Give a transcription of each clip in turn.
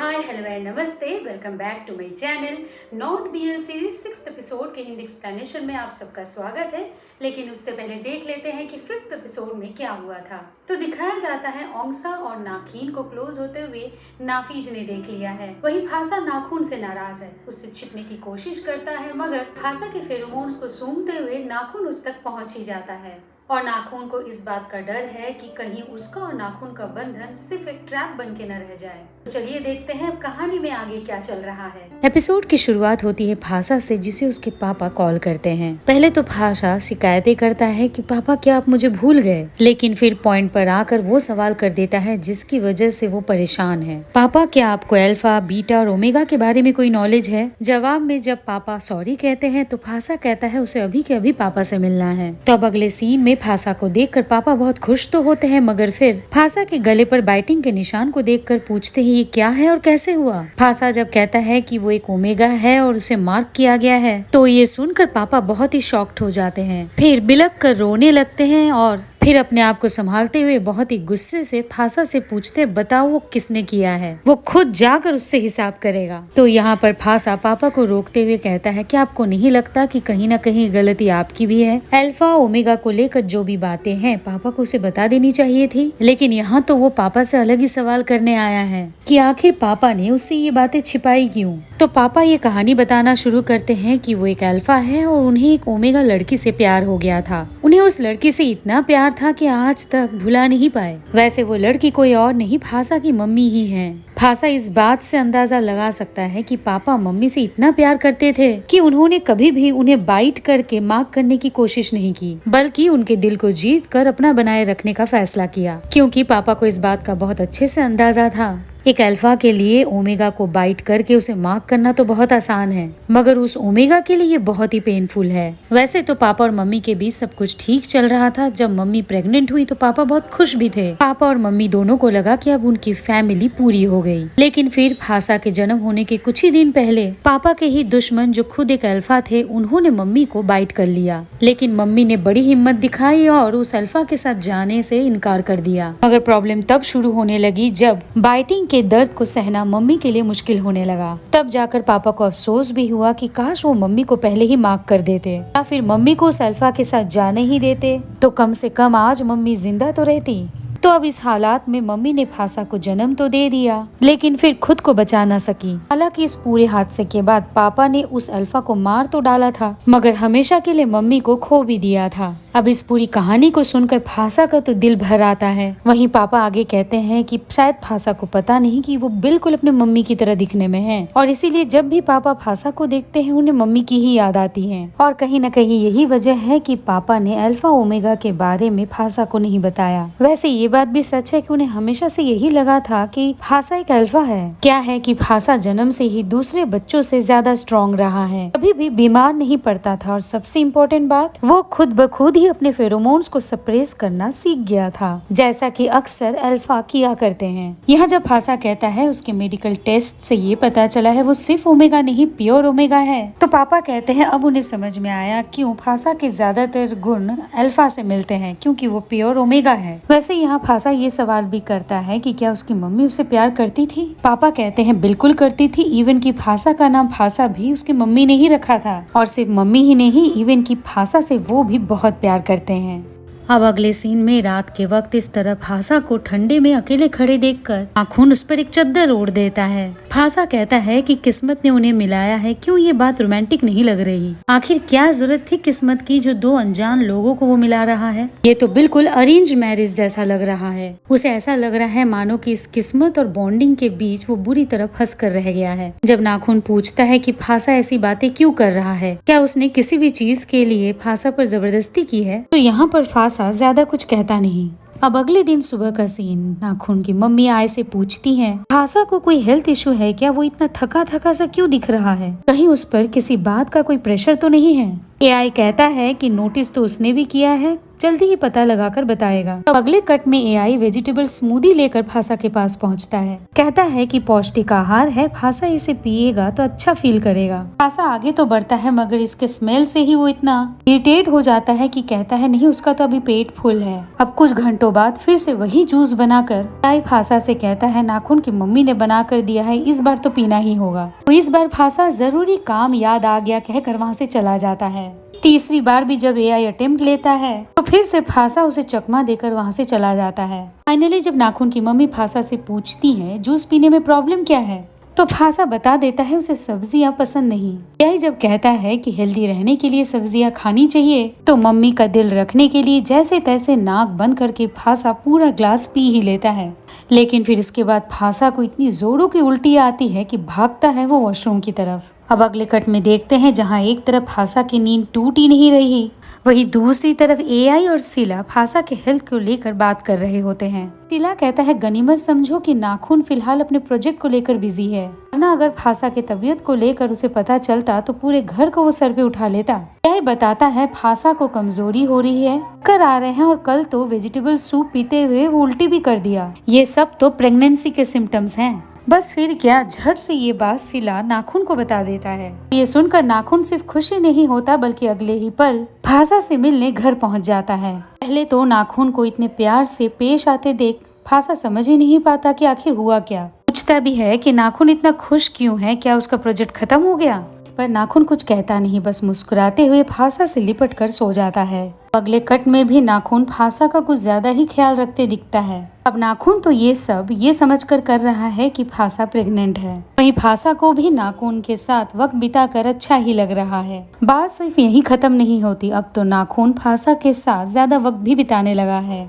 Hi hello and नमस्ते, welcome back to my channel. Not BL series 6th episode के Hindi explanation में आप सबका स्वागत है। लेकिन उससे पहले देख लेते हैं कि 5th एपिसोड में क्या हुआ था। तो दिखाया जाता है ओंगसा और नाखीन को क्लोज होते हुए नाफीज ने देख लिया है। वही फासा नाखून से नाराज है, उससे छिपने की कोशिश करता है, मगर फासा के फेरोमोन्स को सूंघते हुए नाखून उस तक पहुंच ही जाता है। और नाखून को इस बात का डर है कि कहीं उसका और नाखून का बंधन सिर्फ एक ट्रैप बन के न रह जाए। तो चलिए देखते हैं अब कहानी में आगे क्या चल रहा है। एपिसोड की शुरुआत होती है फासा से, जिसे उसके पापा कॉल करते हैं। पहले तो फासा शिकायतें करता है कि पापा क्या आप मुझे भूल गए, लेकिन फिर पॉइंट पर आकर वो सवाल कर देता है जिसकी वजह से वो परेशान है। पापा क्या आपको अल्फा, बीटा और ओमेगा के बारे में कोई नॉलेज है? जवाब में जब पापा सॉरी कहते हैं तो फासा कहता है उसे अभी के अभी पापा से मिलना है। तो अब अगले सीन में फासा को देखकर पापा बहुत खुश तो होते हैं, मगर फिर फासा के गले पर बाइटिंग के निशान को देखकर पूछते हैं ये क्या है और कैसे हुआ। फासा जब कहता है कि वो एक ओमेगा है और उसे मार्क किया गया है, तो ये सुनकर पापा बहुत ही शॉक्ड हो जाते हैं। फिर बिलक कर रोने लगते हैं और फिर अपने आप को संभालते हुए बहुत ही गुस्से से फासा से पूछते बताओ वो किसने किया है, वो खुद जाकर उससे हिसाब करेगा। तो यहाँ पर फासा पापा को रोकते हुए कहता है कि आपको नहीं लगता कि कहीं ना कहीं गलती आपकी भी है? अल्फा ओमेगा को लेकर जो भी बातें हैं पापा को उसे बता देनी चाहिए थी, लेकिन यहाँ तो वो पापा से अलग ही सवाल करने आया है कि आखिर पापा ने उससे ये बातें छिपाई क्यों। तो पापा ये कहानी बताना शुरू करते हैं कि वो एक अल्फा है और उन्हें एक ओमेगा लड़की से प्यार हो गया था। उन्हें उस लड़की से इतना प्यार था कि आज तक भुला नहीं पाए। वैसे वो लड़की कोई और नहीं, फासा की मम्मी ही है। फासा इस बात से अंदाजा लगा सकता है कि पापा मम्मी से इतना प्यार करते थे कि उन्होंने कभी भी उन्हें बाइट करके मार्क करने की कोशिश नहीं की, बल्कि उनके दिल को जीत कर अपना बनाए रखने का फैसला किया, क्योंकि पापा को इस बात का बहुत अच्छे से अंदाजा था। एक अल्फा के लिए ओमेगा को बाइट करके उसे मार्क करना तो बहुत आसान है, मगर उस ओमेगा के लिए बहुत ही पेनफुल है। वैसे तो पापा और मम्मी के बीच सब कुछ ठीक चल रहा था। जब मम्मी प्रेग्नेंट हुई तो पापा बहुत खुश भी थे। पापा और मम्मी दोनों को लगा कि अब उनकी फैमिली पूरी हो गई। लेकिन फिर फासा के जन्म होने के कुछ ही दिन पहले पापा के ही दुश्मन जो खुद एक अल्फा थे, उन्होंने मम्मी को बाइट कर लिया। लेकिन मम्मी ने बड़ी हिम्मत दिखाई और उस अल्फा के साथ जाने से इनकार कर दिया। मगर प्रॉब्लम तब शुरू होने लगी जब बाइटिंग के दर्द को सहना मम्मी के लिए मुश्किल होने लगा। तब जाकर पापा को अफसोस भी हुआ कि काश वो मम्मी को पहले ही मार्क कर देते, या फिर मम्मी को उस अल्फा के साथ जाने ही देते, तो कम से कम आज मम्मी जिंदा तो रहती। तो अब इस हालात में मम्मी ने फासा को जन्म तो दे दिया, लेकिन फिर खुद को बचा ना सकी। हालांकि इस पूरे हादसे के बाद पापा ने उस अल्फा को मार तो डाला था, मगर हमेशा के लिए मम्मी को खो भी दिया था। अब इस पूरी कहानी को सुनकर फासा का तो दिल भर आता है। वहीं पापा आगे कहते हैं कि शायद फासा को पता नहीं कि वो बिल्कुल अपने मम्मी की तरह दिखने में है, और इसीलिए जब भी पापा फासा को देखते हैं उन्हें मम्मी की ही याद आती है। और कहीं न कहीं यही वजह है कि पापा ने अल्फा ओमेगा के बारे में फासा को नहीं बताया। वैसे ये बात भी सच है कि उन्हें हमेशा से यही लगा था कि फासा एक अल्फा है। क्या है कि फासा जन्म से ही दूसरे बच्चों से ज्यादा स्ट्रॉन्ग रहा है, कभी भी बीमार नहीं पड़ता था, और सबसे इम्पोर्टेंट बात, वो खुद ब खुद ही अपने फेरोमोन्स को सप्रेस करना सीख गया था, जैसा कि अक्सर अल्फा किया करते हैं। यहाँ जब फासा कहता है उसके मेडिकल टेस्ट से ये पता चला है वो सिर्फ ओमेगा नहीं प्योर ओमेगा है, तो पापा कहते हैं अब उन्हें समझ में आया क्यों फासा के ज्यादातर गुण अल्फा से मिलते हैं, क्योंकि वो प्योर ओमेगा है। वैसे यहाँ फासा ये सवाल भी करता है कि क्या उसकी मम्मी उससे प्यार करती थी? पापा कहते हैं बिल्कुल करती थी, इवन की फासा का नाम फासा भी उसकी मम्मी ने ही रखा था, और सिर्फ मम्मी ही नहीं, इवन की फासा से वो भी बहुत प्यार करते हैं। अब अगले सीन में रात के वक्त इस तरह फासा को ठंडे में अकेले खड़े देखकर नाखून उस पर एक चद्दर ओढ़ देता है। फासा कहता है कि किस्मत ने उन्हें मिलाया है, क्यों ये बात रोमांटिक नहीं लग रही? आखिर क्या जरूरत थी किस्मत की जो दो अनजान लोगों को वो मिला रहा है? ये तो बिल्कुल अरेंज मैरिज जैसा लग रहा है। उसे ऐसा लग रहा है मानो कि इस किस्मत और बॉन्डिंग के बीच वो बुरी तरह फंस कर रह गया है। जब नाखून पूछता है कि फासा ऐसी बातें क्यों कर रहा है, क्या उसने किसी भी चीज के लिए फासा पर जबरदस्ती की है, तो यहाँ पर फासा ज्यादा कुछ कहता नहीं। अब अगले दिन सुबह का सीन, नाखून की मम्मी आय से पूछती हैं फासा को कोई हेल्थ इशू है क्या, वो इतना थका थका सा क्यों दिख रहा है, कहीं उस पर किसी बात का कोई प्रेशर तो नहीं है? एआई कहता है कि नोटिस तो उसने भी किया है, जल्दी ही पता लगाकर बताएगा। अब अगले कट में एआई वेजिटेबल स्मूदी लेकर फासा के पास पहुंचता है। कहता है कि पौष्टिक आहार है, फासा इसे पिएगा तो अच्छा फील करेगा। फासा आगे तो बढ़ता है मगर इसके स्मेल से ही वो इतना इरिटेट हो जाता है कि कहता है नहीं, उसका तो अभी पेट फुल है। अब कुछ घंटों बाद फिर से वही जूस बनाकर एआई फासा से कहता है नाखून की मम्मी ने बना कर दिया है, इस बार तो पीना ही होगा। तो इस बार फासा जरूरी काम याद आ गया कहकर वहाँ से चला जाता है। तीसरी बार भी जब एआई अटेम्प्ट लेता है तो फिर से फासा उसे चकमा देकर वहाँ से चला जाता है। फाइनली जब नाखून की मम्मी फासा से पूछती है जूस पीने में प्रॉब्लम क्या है, तो फासा बता देता है उसे सब्जियां पसंद नहीं। एआई जब कहता है कि हेल्दी रहने के लिए सब्जियां खानी चाहिए, तो मम्मी का दिल रखने के लिए जैसे तैसे नाक बंद करके फासा पूरा ग्लास पी ही लेता है। लेकिन फिर इसके बाद फासा को इतनी जोरों की उल्टी आती है कि भागता है वो वॉशरूम की तरफ। अब अगले कट में देखते हैं जहाँ एक तरफ फासा की नींद टूट ही नहीं रही, वही दूसरी तरफ एआई और सिला फासा के हेल्थ को लेकर बात कर रहे होते हैं। सिला कहता है गनीमत समझो कि नाखून फिलहाल अपने प्रोजेक्ट को लेकर बिजी है, वरना अगर फासा की तबीयत को लेकर उसे पता चलता तो पूरे घर को वो सर पे उठा लेता। एआई बताता है फासा को कमजोरी हो रही है, कर आ रहे हैं और कल तो वेजिटेबल सूप पीते हुए वो उल्टी भी कर दिया। ये सब तो प्रेगनेंसी के सिम्टम्स हैं। बस फिर क्या, झट से ये बात सिला नाखून को बता देता है। ये सुनकर नाखून सिर्फ खुशी नहीं होता बल्कि अगले ही पल फासा से मिलने घर पहुंच जाता है। पहले तो नाखून को इतने प्यार से पेश आते देख फासा समझ ही नहीं पाता कि आखिर हुआ क्या। पूछता भी है कि नाखून इतना खुश क्यों है, क्या उसका प्रोजेक्ट खत्म हो गया। इस पर नाखून कुछ कहता नहीं, बस मुस्कुराते हुए फासा से लिपट कर सो जाता है। अगले कट में भी नाखून फासा का कुछ ज्यादा ही ख्याल रखते दिखता है। अब नाखून तो ये सब समझकर कर रहा है कि फासा प्रेग्नेंट है। वहीं फासा को भी नाखून के साथ वक्त बिताकर अच्छा ही लग रहा है। बात सिर्फ यही खत्म नहीं होती, अब तो नाखून फासा के साथ ज्यादा वक्त भी बिताने लगा है।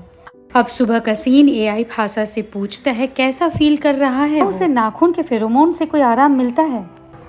अब सुबह का सीन, एआई फासा से पूछता है कैसा फील कर रहा है। उसे नाखून के फेरोमोन से कोई आराम मिलता है।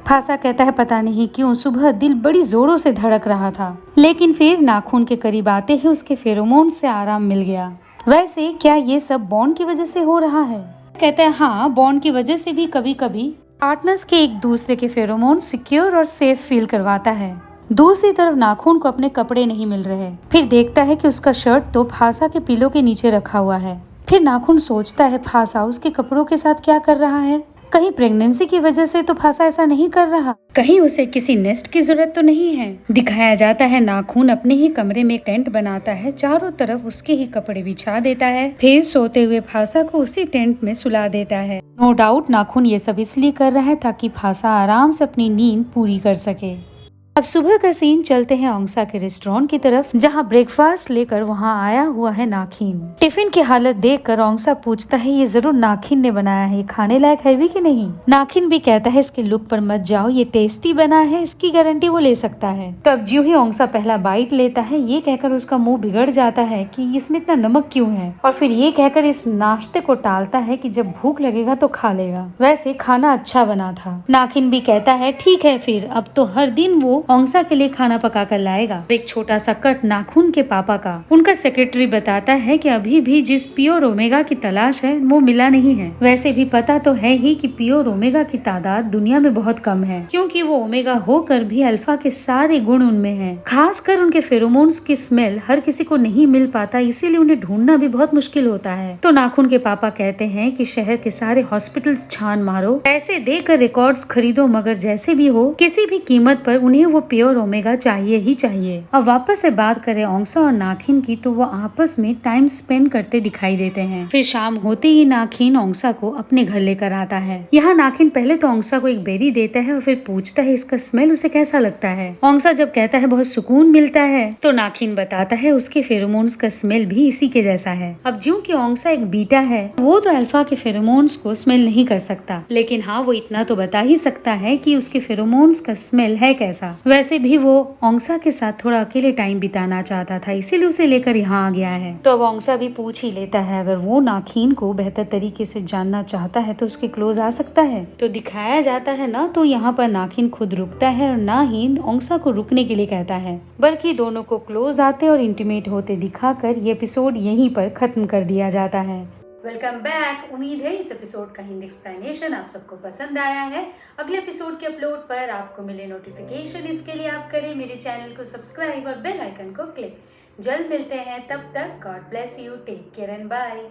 फासा कहता है पता नहीं क्यों सुबह दिल बड़ी जोरों से धड़क रहा था, लेकिन फिर नाखून के करीब आते ही उसके फेरोमोन से आराम मिल गया। वैसे क्या ये सब बॉन्ड की वजह से हो रहा है? कहता है हाँ, बॉन्ड की वजह से भी कभी कभी पार्टनर्स के एक दूसरे के फेरोमोन सिक्योर और सेफ फील करवाता है। दूसरी तरफ नाखून को अपने कपड़े नहीं मिल रहे, फिर देखता है कि उसका शर्ट तो फासा के पिलो के नीचे रखा हुआ है। फिर नाखून सोचता है फासा उसके कपड़ों के साथ क्या कर रहा है। कहीं प्रेगनेंसी की वजह से तो फासा ऐसा नहीं कर रहा, कहीं उसे किसी नेस्ट की जरूरत तो नहीं है। दिखाया जाता है नाखून अपने ही कमरे में एक टेंट बनाता है, चारों तरफ उसके ही कपड़े बिछा देता है, फिर सोते हुए फासा को उसी टेंट में सुला देता है। नो डाउट नाखून ये सब इसलिए कर रहा है ताकि फासा आराम से अपनी नींद पूरी कर सके। अब सुबह का सीन, चलते हैं ओंसा के रेस्टोरेंट की तरफ, जहां ब्रेकफास्ट लेकर वहां आया हुआ है नाखिन। टिफिन की हालत देखकर ओंसा पूछता है ये जरूर नाखिन ने बनाया है, खाने लायक है भी कि नहीं। नाखिन भी कहता है इसके लुक पर मत जाओ, ये टेस्टी बना है, इसकी गारंटी वो ले सकता है। तब ज्यों ही ओंसा पहला बाइट लेता है, ये कहकर उसका मुंह बिगड़ जाता है कि इसमें इतना नमक क्यों है, और फिर ये कहकर इस नाश्ते को टालता है कि जब भूख लगेगा तो खा लेगा, वैसे खाना अच्छा बना था। नाखिन भी कहता है ठीक है, फिर अब तो हर दिन वो ओंसा के लिए खाना पका कर लाएगा। एक छोटा सा कट नाखून के पापा का, उनका सेक्रेटरी बताता है कि अभी भी जिस प्योर ओमेगा की तलाश है वो मिला नहीं है। वैसे भी पता तो है ही कि प्योर ओमेगा की तादाद दुनिया में बहुत कम है, क्योंकि वो ओमेगा होकर भी अल्फा के सारे गुण उनमें हैं। खासकर उनके फेरोमोन्स की स्मेल हर किसी को नहीं मिल पाता, इसीलिए उन्हें ढूंढना भी बहुत मुश्किल होता है। तो नाखून के पापा कहते हैं कि शहर के सारे हॉस्पिटल्स छान मारो, पैसे देकर रिकॉर्ड्स खरीदो, मगर जैसे भी हो किसी भी कीमत पर उन्हें वो प्योर ओमेगा चाहिए ही चाहिए। अब वापस से बात करें ओंसा और नाखिन की, तो वो आपस में टाइम स्पेंड करते दिखाई देते हैं। फिर शाम होते ही नाखिन ओंसा को अपने घर लेकर आता है। यहाँ नाखिन पहले तो ओंसा को एक बेरी देता है और फिर पूछता है इसका स्मेल उसे कैसा लगता है। ओंसा जब कहता है बहुत सुकून मिलता है, तो नाखिन बताता है उसके फेरोमोन्स का स्मेल भी इसी के जैसा है। अब ज्यों कि ओंसा एक बीटा है, वो तो अल्फा के फेरोमोन्स को स्मेल नहीं कर सकता, लेकिन हाँ वो इतना तो बता ही सकता है कि उसके फेरोमोन्स का स्मेल है कैसा। वैसे भी वो ओंसा के साथ थोड़ा अकेले टाइम बिताना चाहता था, इसीलिए उसे लेकर यहाँ आ गया है। तो अब ओंसा भी पूछ ही लेता है अगर वो नाखिन को बेहतर तरीके से जानना चाहता है तो उसके क्लोज आ सकता है। तो दिखाया जाता है ना, तो यहाँ पर नाखिन खुद रुकता है और ना ही ओंसा को रुकने के लिए कहता है, बल्कि दोनों को क्लोज आते और इंटीमेट होते दिखाकर ये एपिसोड यहीं पर खत्म कर दिया जाता है। Welcome back. उम्मीद है इस एपिसोड का हिंदी एक्सप्लेनेशन आप सबको पसंद आया है। अगले एपिसोड के अपलोड पर आपको मिले नोटिफिकेशन, इसके लिए आप करें मेरे चैनल को सब्सक्राइब और बेल आइकन को क्लिक। जल्द मिलते हैं, तब तक god bless you, take care and bye.